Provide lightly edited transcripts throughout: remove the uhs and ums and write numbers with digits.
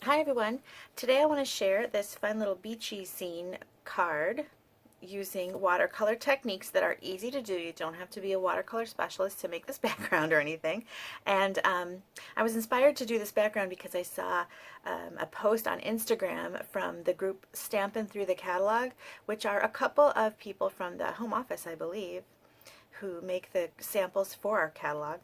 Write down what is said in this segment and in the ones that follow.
Hi everyone. Today I want to share this fun little beachy scene card using watercolor techniques that are easy to do. You don't have to be a watercolor specialist to make this background or anything. And I was inspired to do this background because I saw a post on Instagram from the group Stampin' Through the Catalog, which are a couple of people from the home office, I believe, who make the samples for our catalog.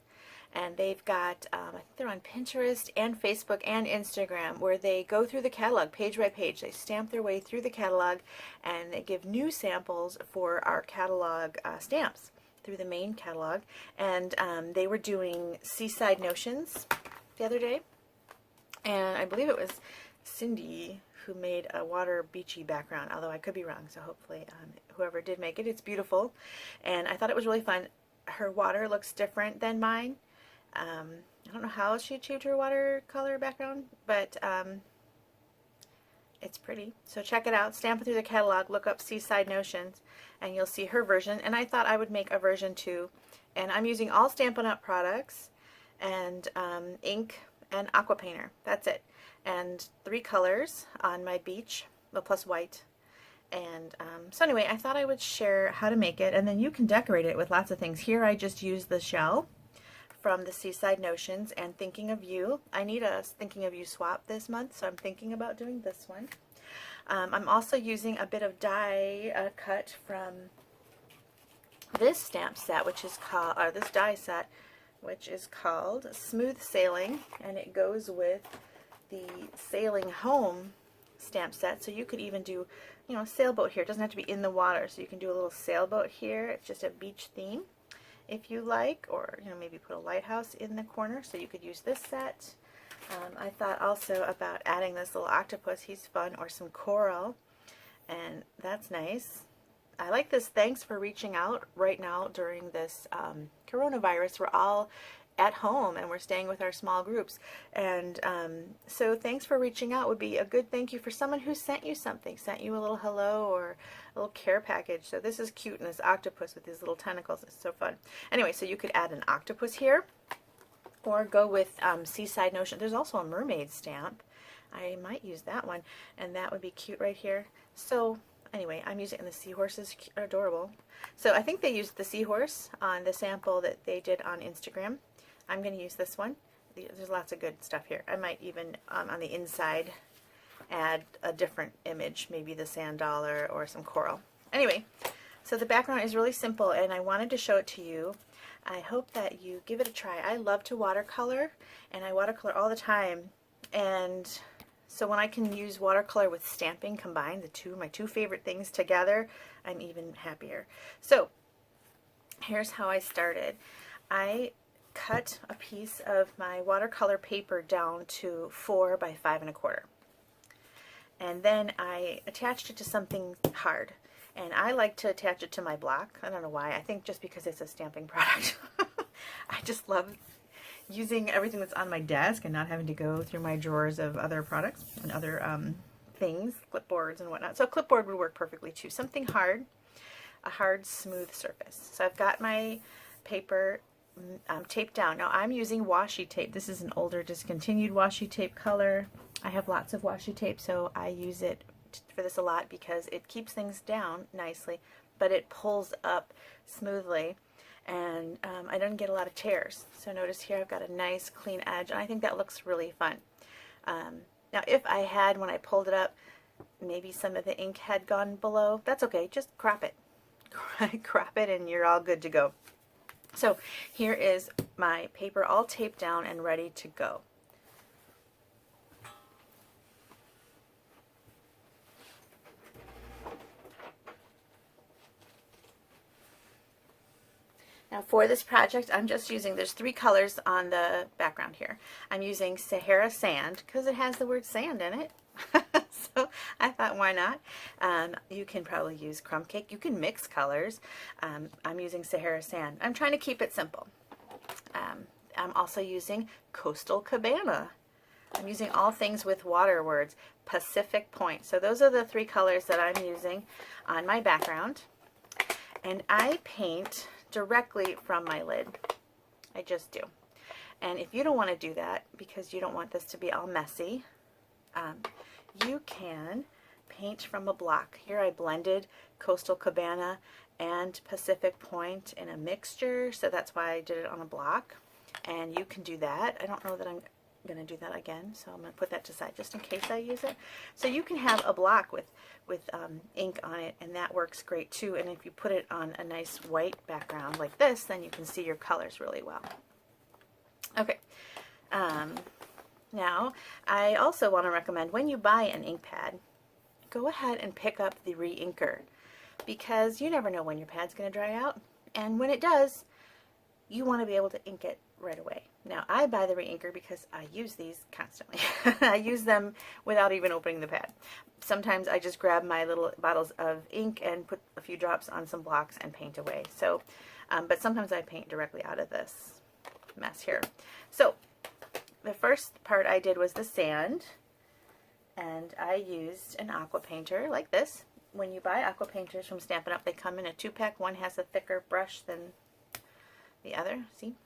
And they've got, I think they're on Pinterest and Facebook and Instagram, where they go through the catalog page by page. They stamp their way through the catalog and they give new samples for our catalog stamps through the main catalog. And they were doing Seaside Notions the other day. And I believe it was Cindy who made a water beachy background, although I could be wrong, so hopefully whoever did make it, it's beautiful. And I thought it was really fun. Her water looks different than mine. I don't know how she achieved her watercolor background, but it's pretty. So check it out. Stamp it through the catalog. Look up Seaside Notions, and you'll see her version. And I thought I would make a version too. And I'm using all Stampin' Up products and ink and Aqua Painter. That's it. And 3 colors on my beach, well, plus white. And so anyway, I thought I would share how to make it, and then you can decorate it with lots of things. Here I just used the shell from the Seaside Notions and Thinking of You. I need a Thinking of You swap this month, so I'm thinking about doing this one. I'm also using a bit of die cut from this stamp set, which is called, or this die set, which is called Smooth Sailing, and it goes with the Sailing Home stamp set. So you could even do, you know, a sailboat here. It doesn't have to be in the water, so you can do a little sailboat here. It's just a beach theme if you like, or you know, maybe put a lighthouse in the corner, so you could use this set. I thought also about adding this little octopus. He's fun, or some coral, and that's nice. I like this thanks for reaching out right now during this coronavirus. We're all at home and we're staying with our small groups, and so thanks for reaching out would be a good thank you for someone who sent you something, sent you a little hello or a little care package. So this is cute, and this octopus with these little tentacles is so fun. Anyway, so you could add an octopus here, or go with Seaside Notion. There's also a mermaid stamp. I might use that one, and that would be cute right here. So anyway, I'm using, and the seahorses are adorable. So I think they used the seahorse on the sample that they did on Instagram. I'm going to use this one. There's lots of good stuff here. I might even, on the inside, add a different image, maybe the sand dollar or some coral. Anyway, so the background is really simple, and I wanted to show it to you. I hope that you give it a try. I love to watercolor, and I watercolor all the time. And so when I can use watercolor with stamping combined, my two favorite things together, I'm even happier. So here's how I started. I cut a piece of my watercolor paper down to 4 by 5 1/4, and then I attached it to something hard, and I like to attach it to my block. I don't know why. I think just because it's a stamping product. I just love using everything that's on my desk and not having to go through my drawers of other products and other things, clipboards and whatnot. So a clipboard would work perfectly too. Something hard, a hard smooth surface. So I've got my paper taped down. Now I'm using washi tape. This is an older discontinued washi tape color. I have lots of washi tape, so I use it for this a lot because it keeps things down nicely, but it pulls up smoothly, and I don't get a lot of tears. So notice here I've got a nice clean edge, and I think that looks really fun. Now if I had, when I pulled it up, maybe some of the ink had gone below, that's okay. Just crop it. Crop it and you're all good to go. So here is my paper all taped down and ready to go. Now for this project, I'm just using, there's 3 colors on the background here. I'm using Sahara Sand because it has the word sand in it. So I thought, why not? You can probably use crumb cake. You can mix colors. I'm using Sahara Sand. I'm trying to keep it simple. I'm also using Coastal Cabana. I'm using all things with water words. Pacific Point. So those are the 3 colors that I'm using on my background. And I paint directly from my lid. I just do. And if you don't want to do that because you don't want this to be all messy, You can paint from a block. Here I blended Coastal Cabana and Pacific Point in a mixture, so that's why I did it on a block. And you can do that. I don't know that I'm going to do that again, so I'm going to put that to the side just in case I use it. So you can have a block with ink on it, and that works great too. And if you put it on a nice white background like this, then you can see your colors really well. Okay. Now, I also want to recommend when you buy an ink pad, go ahead and pick up the re-inker, because you never know when your pad's going to dry out, and when it does, you want to be able to ink it right away. Now, I buy the re-inker because I use these constantly. I use them without even opening the pad. Sometimes I just grab my little bottles of ink and put a few drops on some blocks and paint away. So, but sometimes I paint directly out of this mess here. So, the first part I did was the sand, and I used an Aqua Painter like this. When you buy Aqua Painters from Stampin' Up, they come in a 2-pack. One has a thicker brush than the other, see?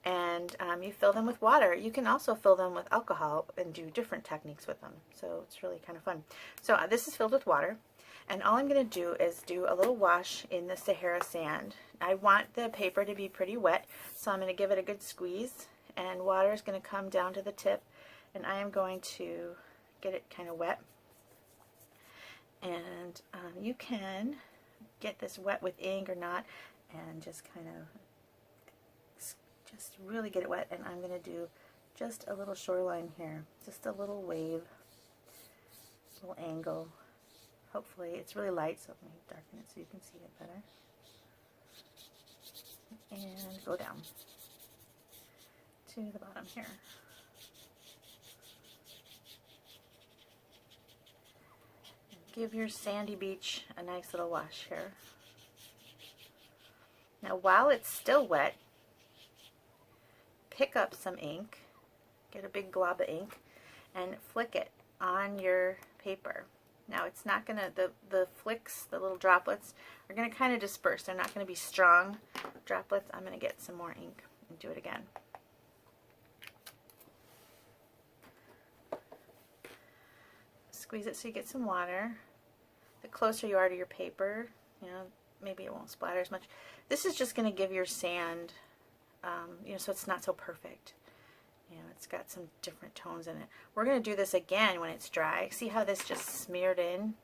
And you fill them with water. You can also fill them with alcohol and do different techniques with them. So it's really kind of fun. So this is filled with water. And all I'm going to do is do a little wash in the Sahara sand. I want the paper to be pretty wet, so I'm going to give it a good squeeze. And water is going to come down to the tip. And I am going to get it kind of wet. And you can get this wet with ink or not, and just kind of just really get it wet. And I'm going to do just a little shoreline here, just a little wave, little angle. Hopefully it's really light, so let me darken it so you can see it better. And go down to the bottom here. Give your sandy beach a nice little wash here. Now, while it's still wet, pick up some ink, get a big glob of ink, and flick it on your paper. Now, it's not going to, the flicks, the little droplets, are going to kind of disperse. They're not going to be strong droplets. I'm going to get some more ink and do it again. Squeeze it so you get some water. The closer you are to your paper, you know, maybe it won't splatter as much. This is just going to give your sand, you know, so it's not so perfect. You know, it's got some different tones in it. We're going to do this again when it's dry. See how this just smeared in?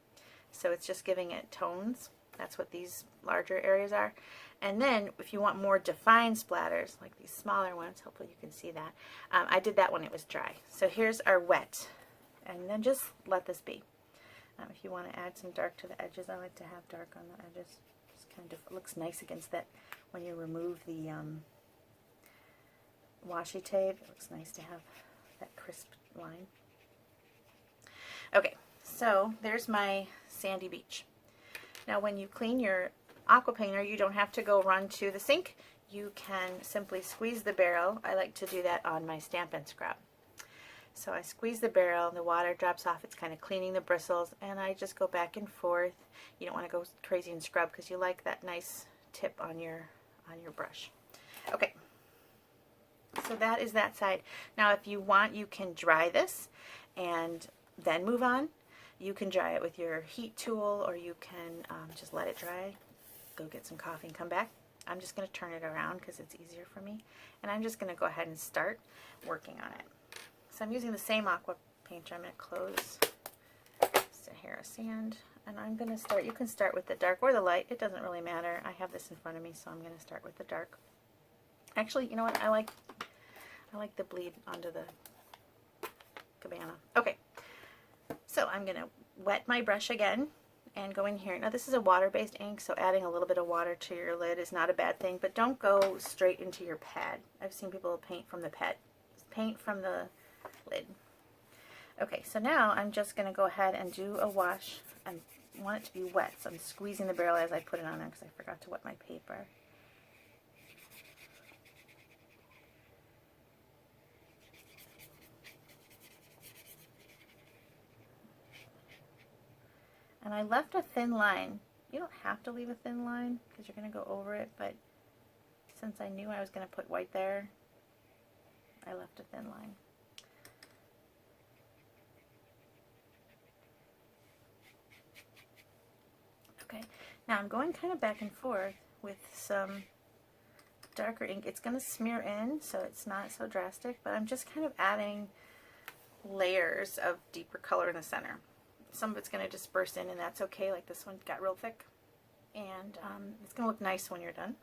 So it's just giving it tones. That's what these larger areas are. And then if you want more defined splatters, like these smaller ones, hopefully you can see that. I did that when it was dry. So here's our wet. And then just let this be. If you want to add some dark to the edges, I like to have dark on the edges. Just kind of looks nice against that when you remove the washi tape. It looks nice to have that crisp line. Okay, so there's my sandy beach. Now when you clean your Aqua Painter, you don't have to go run to the sink. You can simply squeeze the barrel. I like to do that on my Stampin' Scrub. So I squeeze the barrel, the water drops off, it's kind of cleaning the bristles, and I just go back and forth. You don't want to go crazy and scrub because you like that nice tip on your brush. Okay, so that is that side. Now if you want, you can dry this and then move on. You can dry it with your heat tool, or you can just let it dry, go get some coffee and come back. I'm just going to turn it around because it's easier for me, and I'm just going to go ahead and start working on it. So I'm using the same Aqua Painter. I'm going to close Sahara Sand, and I'm going to start. You can start with the dark or the light. It doesn't really matter. I have this in front of me, so I'm going to start with the dark. Actually, you know what? I like the bleed onto the cabana. Okay, so I'm going to wet my brush again and go in here. Now this is a water-based ink, so adding a little bit of water to your lid is not a bad thing, but don't go straight into your pad. I've seen people paint from the pad. Paint from the lid. Okay, so now I'm just going to go ahead and do a wash. I want it to be wet, so I'm squeezing the barrel as I put it on there because I forgot to wet my paper. And I left a thin line. You don't have to leave a thin line because you're going to go over it, but since I knew I was going to put white there, I left a thin line. Okay, now I'm going kind of back and forth with some darker ink. It's going to smear in, so it's not so drastic, but I'm just kind of adding layers of deeper color in the center. Some of it's going to disperse in, and that's okay. Like this one got real thick, and it's going to look nice when you're done.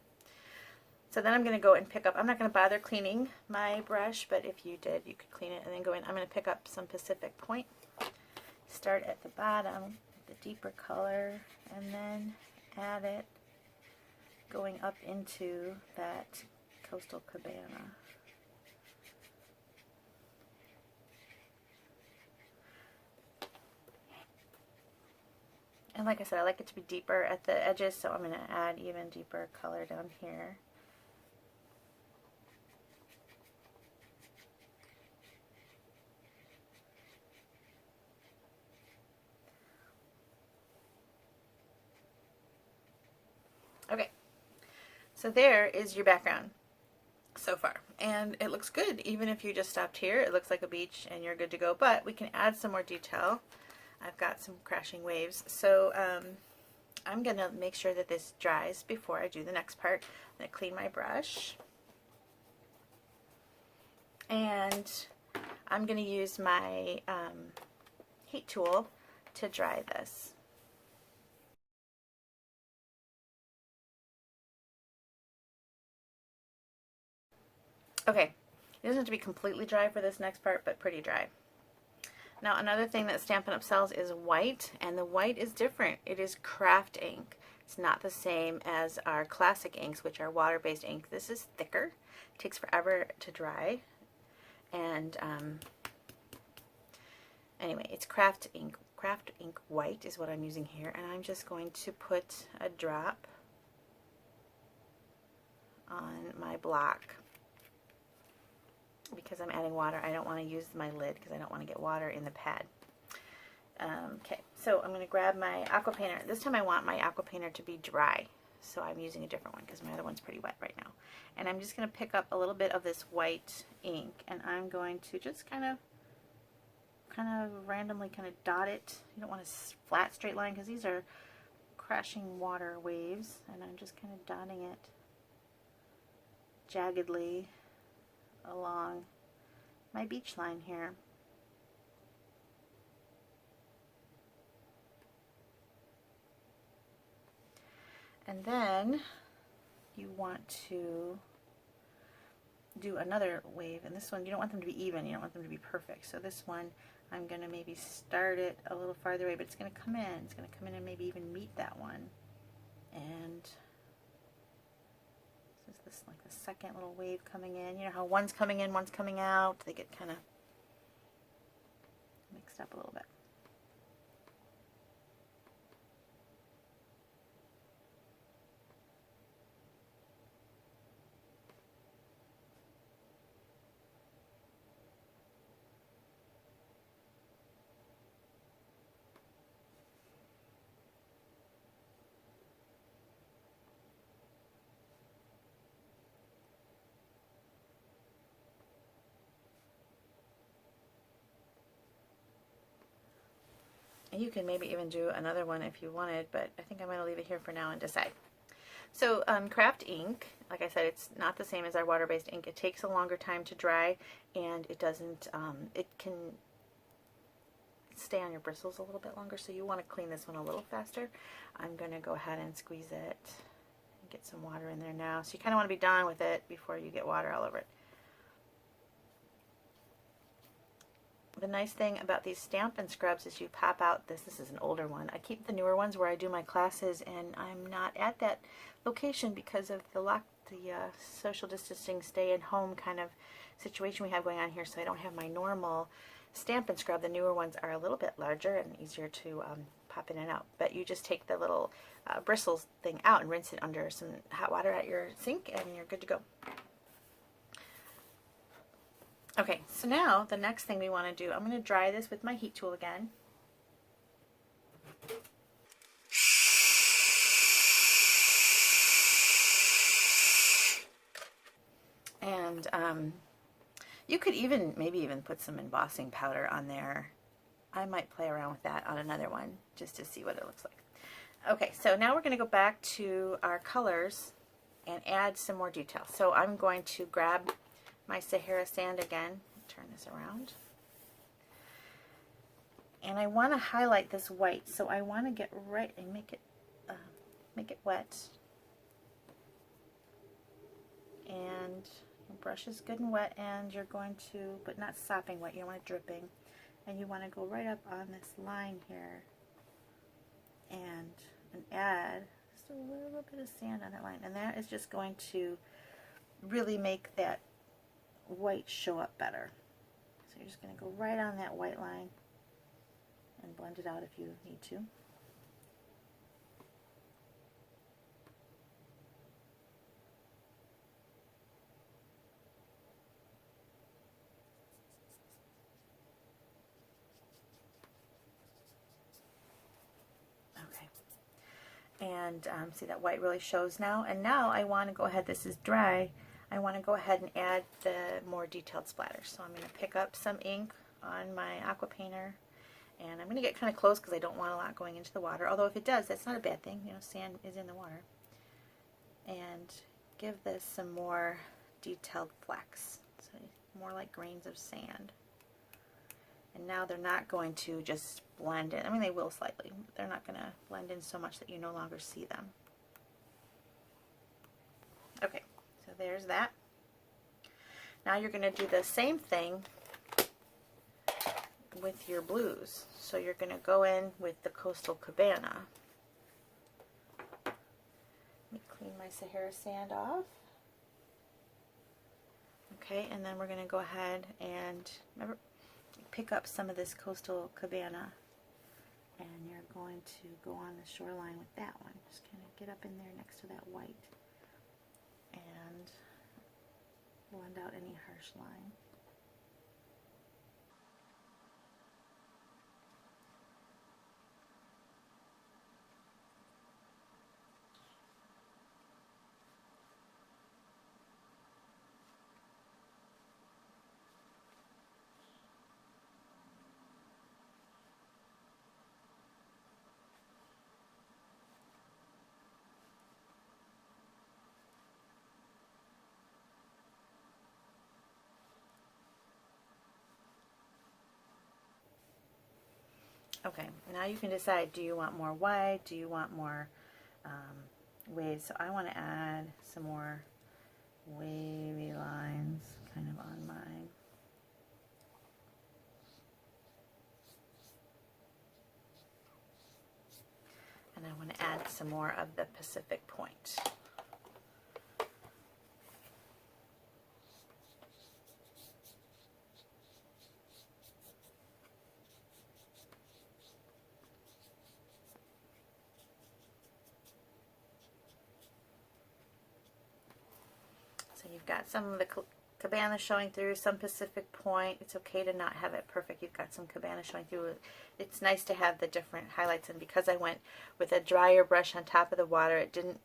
So then I'm going to go and pick up, I'm not going to bother cleaning my brush, but if you did, you could clean it and then go in. I'm going to pick up some Pacific Point, start at the bottom with the deeper color, and then add it going up into that Coastal Cabana. And like I said, I like it to be deeper at the edges, so I'm going to add even deeper color down here. Okay, so there is your background so far, and it looks good. Even if you just stopped here, it looks like a beach and you're good to go, but we can add some more detail. I've got some crashing waves, so I'm going to make sure that this dries before I do the next part. I'm going to clean my brush, and I'm going to use my heat tool to dry this. Okay, it doesn't have to be completely dry for this next part, but pretty dry. Now another thing that Stampin' Up! Sells is white, and the white is different. It is craft ink. It's not the same as our classic inks, which are water-based ink. This is thicker. It takes forever to dry. And anyway, it's craft ink. Craft ink white is what I'm using here, and I'm just going to put a drop on my block. Because I'm adding water, I don't want to use my lid because I don't want to get water in the pad. Okay, so I'm going to grab my Aqua Painter. This time I want my Aqua Painter to be dry, so I'm using a different one because my other one's pretty wet right now. And I'm just going to pick up a little bit of this white ink, and I'm going to just kind of randomly kind of dot it. You don't want a flat straight line because these are crashing water waves, and I'm just kind of dotting it jaggedly along my beach line here. And then you want to do another wave, and this one you don't want them to be even, you don't want them to be perfect. So this one I'm going to maybe start it a little farther away, but it's going to come in. It's going to come in and maybe even meet that one. And this like the second little wave coming in. You know how one's coming in, one's coming out. They get kind of mixed up a little bit. You can maybe even do another one if you wanted, but I think I'm going to leave it here for now and decide. So craft ink, like I said, it's not the same as our water-based ink. It takes a longer time to dry, and it doesn't, it can stay on your bristles a little bit longer, so you want to clean this one a little faster. I'm going to go ahead and squeeze it and get some water in there now. So you kind of want to be done with it before you get water all over it. The nice thing about these Stampin' Scrubs is you pop out this. This is an older one. I keep the newer ones where I do my classes, and I'm not at that location because of the social distancing, stay at home kind of situation we have going on here. So I don't have my normal Stampin' Scrub. The newer ones are a little bit larger and easier to pop in and out. But you just take the little bristles thing out and rinse it under some hot water at your sink, and you're good to go. Okay, so now the next thing we want to do, I'm going to dry this with my heat tool again. And you could maybe even put some embossing powder on there. I might play around with that on another one just to see what it looks like. Okay, so now we're going to go back to our colors and add some more detail. So I'm going to grab my Sahara sand again, turn this around, and I want to highlight this white. So I want to get right and make it wet, and your brush is good and wet, and you're going to, but not sopping wet. You don't want it dripping, and you want to go right up on this line here and add just a little bit of sand on that line, and that is just going to really make that white show up better. So you're just going to go right on that white line and blend it out if you need to. And see, that white really shows now. And now I want to go ahead, this is dry, I want to go ahead and add the more detailed splatters. So I'm going to pick up some ink on my Aqua Painter, and I'm going to get kind of close because I don't want a lot going into the water, although if it does, that's not a bad thing. You know, sand is in the water. And give this some more detailed flecks, so more like grains of sand. And now they're not going to just blend in. I mean, they will slightly. But they're not going to blend in so much that you no longer see them. Okay, so there's that. Now you're going to do the same thing with your blues. So you're going to go in with the Coastal Cabana. Let me clean my Sahara sand off. Okay, and then we're going to go ahead and remember, pick up some of this Coastal Cabana, and you're going to go on the shoreline with that one. Just kind of get up in there next to that white and blend out any harsh line. Okay, now you can decide, do you want more white, do you want more waves? So I want to add some more wavy lines kind of on mine. And I want to add some more of the Pacific Point. So you've got some of the cabana showing through, some Pacific Point. It's okay to not have it perfect. You've got some cabana showing through. It's nice to have the different highlights, and because I went with a drier brush on top of the water, it didn't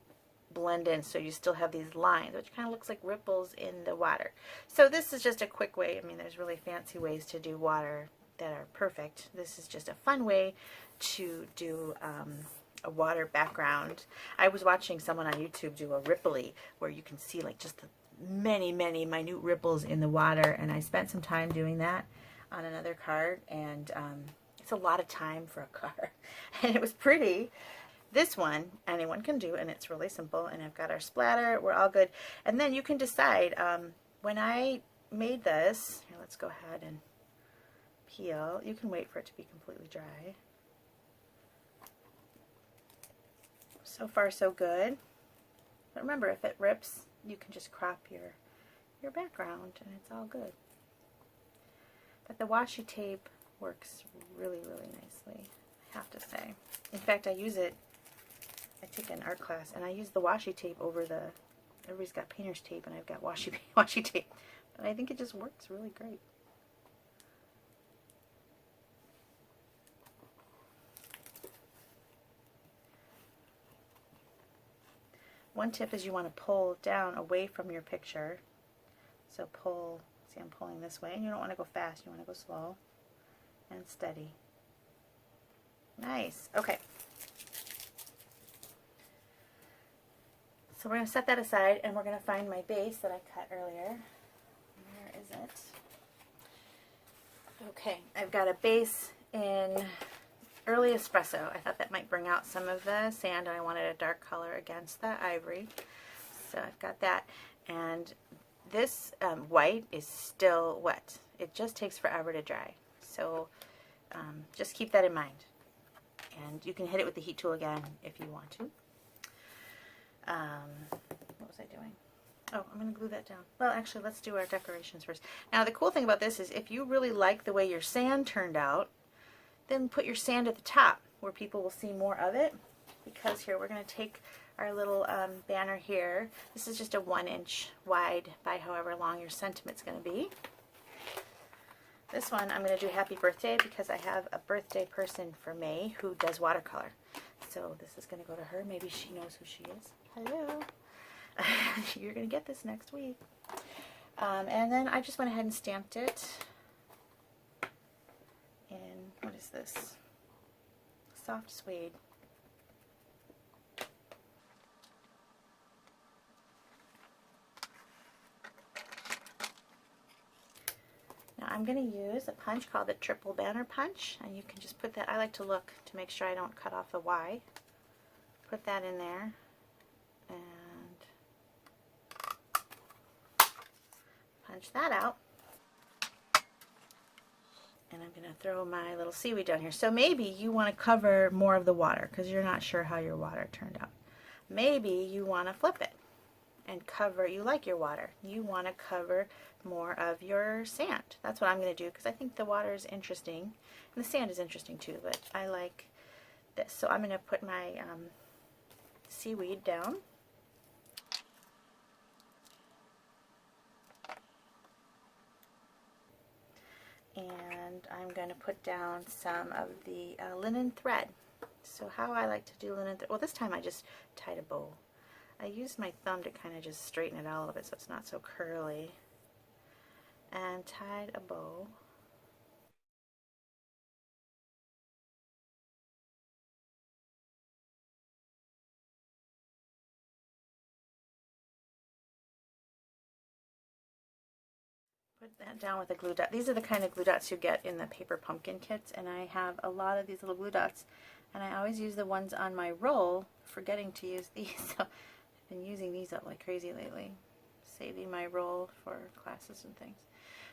blend in, so you still have these lines, which kind of looks like ripples in the water. So this is just a quick way. I mean, there's really fancy ways to do water that are perfect. This is just a fun way to do a water background. I was watching someone on YouTube do a ripply, where you can see like just the many minute ripples in the water, and I spent some time doing that on another card, and it's a lot of time for a card, and it was pretty. This one anyone can do, and it's really simple, and I've got our splatter, we're all good. And then you can decide, when I made this, here, let's go ahead and peel. You can wait for it to be completely dry. So far so good, but remember, if it rips, you can just crop your background and it's all good. But the washi tape works really nicely, I have to say. In fact, I use it, I take an art class and I use the washi tape over the, everybody's got painter's tape and I've got washi tape, but I think it just works really great. One tip is you want to pull down away from your picture. So pull, see, I'm pulling this way, and you don't want to go fast, you want to go slow and steady. Nice. Okay. So we're going to set that aside, and we're going to find my base that I cut earlier. Where is it? Okay, I've got a base in Early Espresso. I thought that might bring out some of the sand, and I wanted a dark color against the ivory. So I've got that. And this white is still wet. It just takes forever to dry. So just keep that in mind. And you can hit it with the heat tool again if you want to. What was I doing? Oh, I'm going to glue that down. Well, actually, let's do our decorations first. Now, the cool thing about this is if you really like the way your sand turned out, then put your sand at the top where people will see more of it. Because here, we're going to take our little banner here. This is just a 1-inch wide by however long your sentiment's going to be. This one, I'm going to do Happy Birthday because I have a birthday person for May who does watercolor. So this is going to go to her. Maybe she knows who she is. Hello. You're going to get this next week. And then I just went ahead and stamped it in, what is this? Soft suede. Now I'm going to use a punch called the triple banner punch, and you can just put that, I like to look to make sure I don't cut off the Y. Put that in there and punch that out. And I'm going to throw my little seaweed down here. So maybe you want to cover more of the water because you're not sure how your water turned out. Maybe you want to flip it and cover, you like your water. You want to cover more of your sand. That's what I'm going to do because I think the water is interesting. And the sand is interesting too, but I like this. So I'm going to put my seaweed down. And I'm going to put down some of the linen thread. So how I like to do linen thread, well, this time I just tied a bow. I used my thumb to kind of just straighten it out a little bit so it's not so curly. And tied a bow. Put that down with a glue dot. These are the kind of glue dots you get in the paper pumpkin kits, and I have a lot of these little glue dots, and I always use the ones on my roll, forgetting to use these. So I've been using these up like crazy lately, saving my roll for classes and things.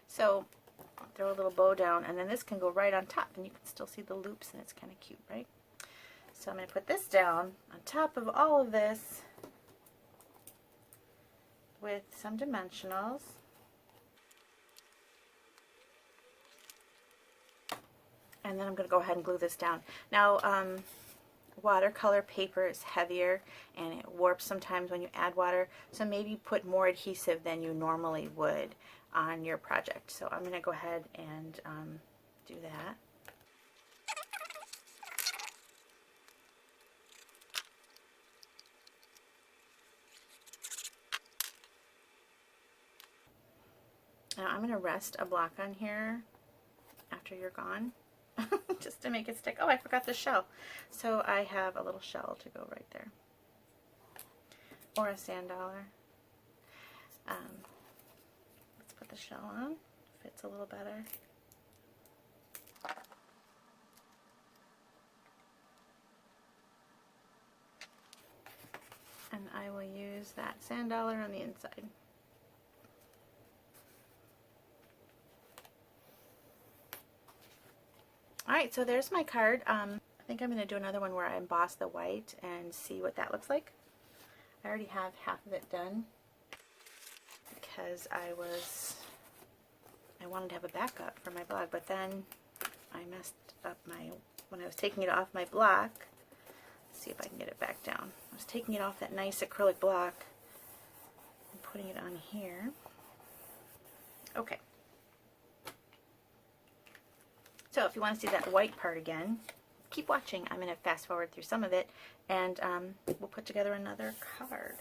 So I'll throw a little bow down, and then this can go right on top, and you can still see the loops, and it's kind of cute, right? So I'm going to put this down on top of all of this with some dimensionals. And then I'm going to go ahead and glue this down. Now, watercolor paper is heavier and it warps sometimes when you add water, so maybe put more adhesive than you normally would on your project. So I'm going to go ahead and do that. Now I'm going to rest a block on here after you're gone. Just to make it stick. Oh, I forgot the shell. So I have a little shell to go right there. Or a sand dollar. Let's put the shell on. Fits a little better. And I will use that sand dollar on the inside. Alright, so there's my card. I think I'm going to do another one where I emboss the white and see what that looks like. I already have half of it done because I wanted to have a backup for my blog, but then I messed up when I was taking it off my block. Let's see if I can get it back down. I was taking it off that nice acrylic block and putting it on here. Okay. So if you want to see that white part again, keep watching. I'm going to fast forward through some of it, and we'll put together another card.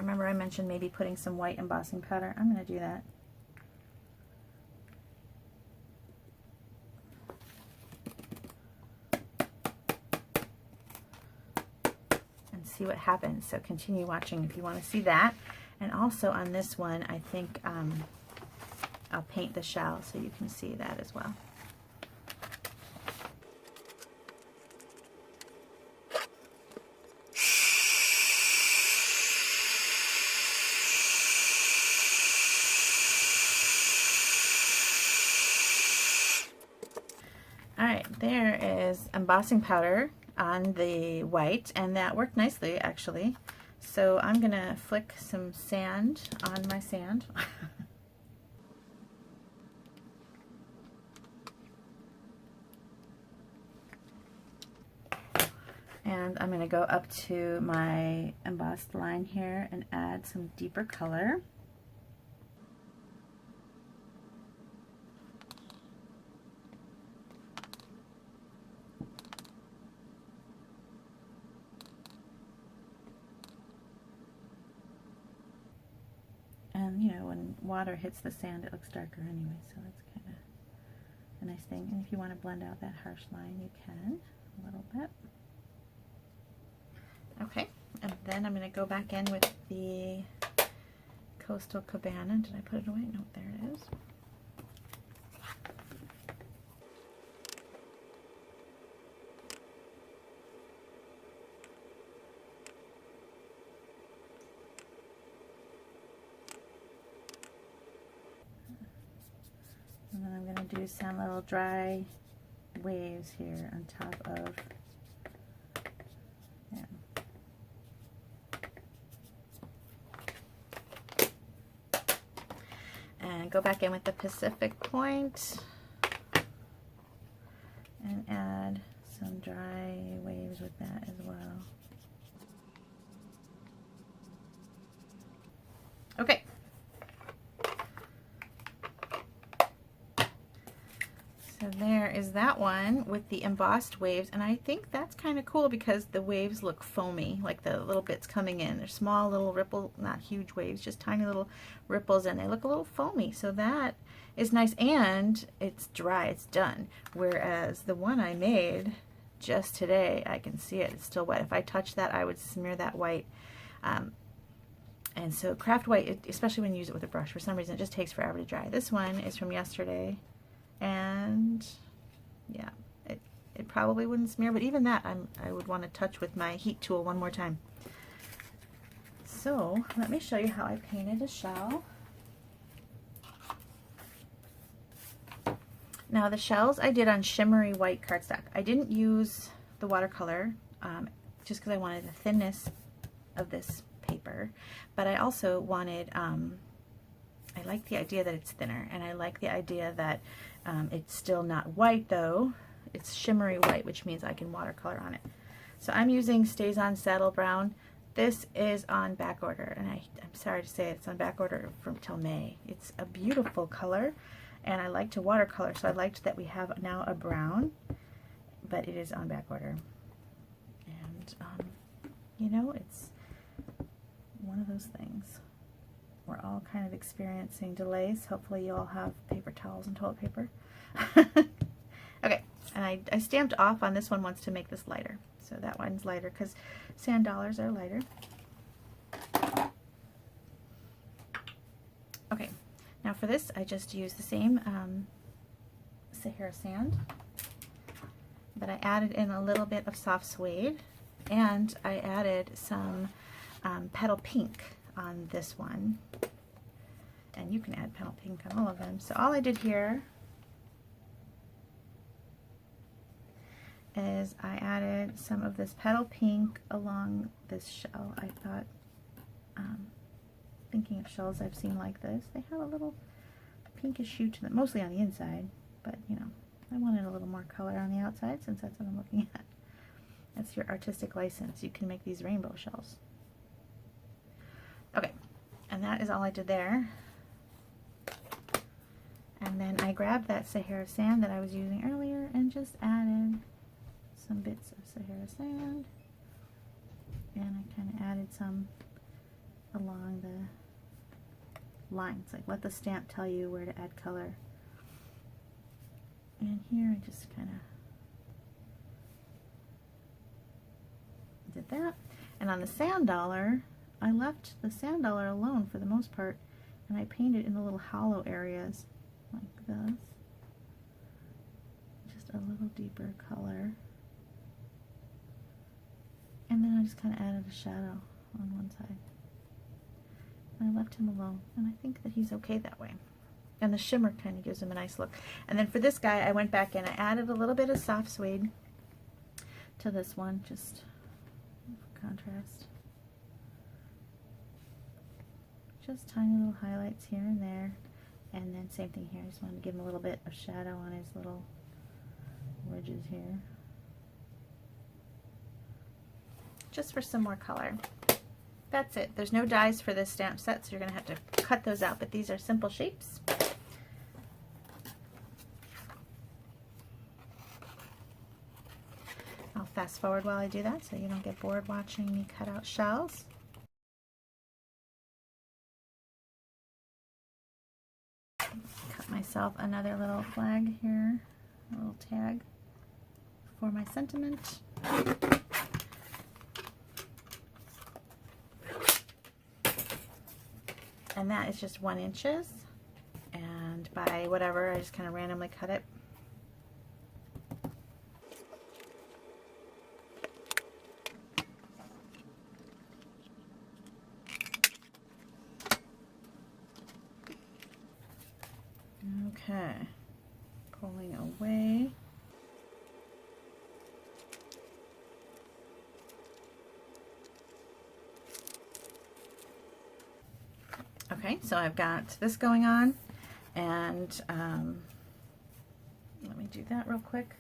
remember I mentioned maybe putting some white embossing powder. I'm going to do that. And see what happens. So continue watching if you want to see that. And also on this one, I think I'll paint the shell so you can see that as well. Alright, there is embossing powder on the white, and that worked nicely actually. So I'm going to flick some sand on my sand. And I'm going to go up to my embossed line here and add some deeper color. And you know, when water hits the sand, it looks darker anyway, so that's kind of a nice thing. And if you want to blend out that harsh line, you can a little bit. Okay, and then I'm going to go back in with the Coastal Cabana. Did I put it away? No, there it is. And then I'm going to do some little dry waves here on top of, yeah. And go back in with the Pacific Point and add some dry waves with that as well. Okay. So there is that one with the embossed waves, and I think that's kind of cool because the waves look foamy, like the little bits coming in. They're small little ripple, not huge waves, just tiny little ripples, and they look a little foamy. So that is nice, and it's dry, it's done. Whereas the one I made just today, I can see it, it's still wet. If I touch that, I would smear that white. And so craft white, especially when you use it with a brush, for some reason it just takes forever to dry. This one is from yesterday. And yeah, it probably wouldn't smear, but even that I would want to touch with my heat tool one more time. So let me show you how I painted a shell. Now the shells I did on shimmery white cardstock. I didn't use the watercolor just because I wanted the thinness of this paper, but I also wanted, I like the idea that it's thinner, and I like the idea that it's still not white though. It's shimmery white, which means I can watercolor on it. So I'm using Stays On Saddle Brown. This is on back order, and I'm sorry to say it's on back order from till May. It's a beautiful color, and I like to watercolor, so I liked that we have now a brown, but it is on back order. And you know, it's one of those things. We're all kind of experiencing delays. Hopefully you all have paper towels and toilet paper. Okay, and I stamped off on this one once to make this lighter. So that one's lighter because sand dollars are lighter. Okay, now for this I just used the same Sahara sand, but I added in a little bit of soft suede, and I added some petal pink on this one, and you can add petal pink on all of them. So all I did here is I added some of this petal pink along this shell. I thought, thinking of shells I've seen like this, they have a little pinkish hue to them, mostly on the inside, but you know, I wanted a little more color on the outside since that's what I'm looking at. That's your artistic license. You can make these rainbow shells. Okay, and that is all I did there. And then I grabbed that Sahara sand that I was using earlier and just added some bits of Sahara sand. And I kind of added some along the lines. Like, let the stamp tell you where to add color. And here I just kind of did that. And on the sand dollar, I left the sand dollar alone for the most part, and I painted in the little hollow areas like this. Just a little deeper color. And then I just kind of added a shadow on one side. And I left him alone, and I think that he's okay that way. And the shimmer kind of gives him a nice look. And then for this guy, I went back and I added a little bit of soft suede to this one, just for contrast. Just tiny little highlights here and there. And then same thing here. I just wanted to give him a little bit of shadow on his little ridges here. Just for some more color. That's it. There's no dies for this stamp set, so you're going to have to cut those out, but these are simple shapes. I'll fast forward while I do that so you don't get bored watching me cut out shells. Cut myself another little flag here, a little tag for my sentiment. And that is just 1 inch, and by whatever, I just kind of randomly cut it. Okay, pulling away. Okay, so I've got this going on, and let me do that real quick.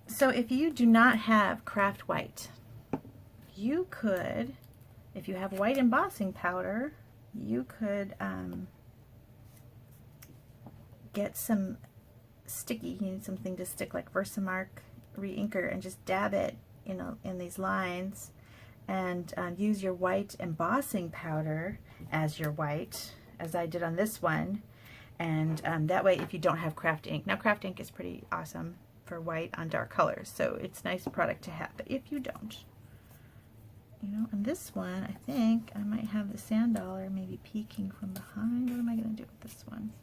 So if you do not have craft white, you could, if you have white embossing powder, you could get some sticky, you need something to stick like Versamark re-inker, and just dab it in these lines, and use your white embossing powder as your white, as I did on this one. And that way, if you don't have craft ink, now craft ink is pretty awesome for white on dark colors, so it's a nice product to have. But if you don't, on this one, I think I might have the sand dollar maybe peeking from behind. What am I going to do with this one?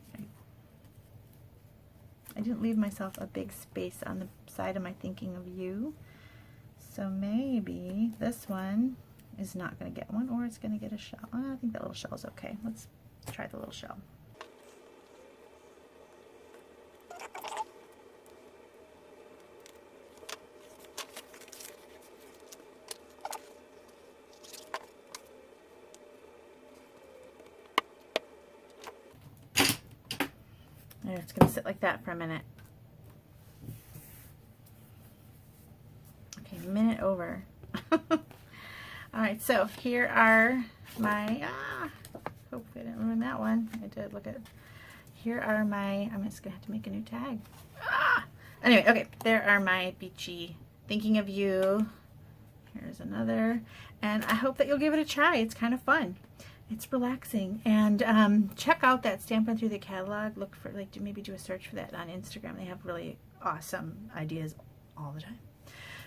I didn't leave myself a big space on the side of my thinking of you, so maybe this one is not going to get one, or it's going to get a shell. I think that little shell is okay. Let's try the little shell. It's going to sit like that for a minute. Okay, a minute over. Alright, so here are my, hopefully I didn't ruin that one. I did, look at, here are my, I'm just going to have to make a new tag. Anyway, okay, there are my beachy thinking of you. Here's another, and I hope that you'll give it a try. It's kind of fun. It's relaxing, and check out that Stampin' Through the Catalog. Look for, maybe do a search for that on Instagram. They have really awesome ideas all the time.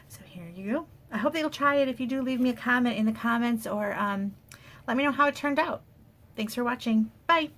So here you go. I hope that you'll try it. If you do, leave me a comment in the comments, or let me know how it turned out. Thanks for watching. Bye.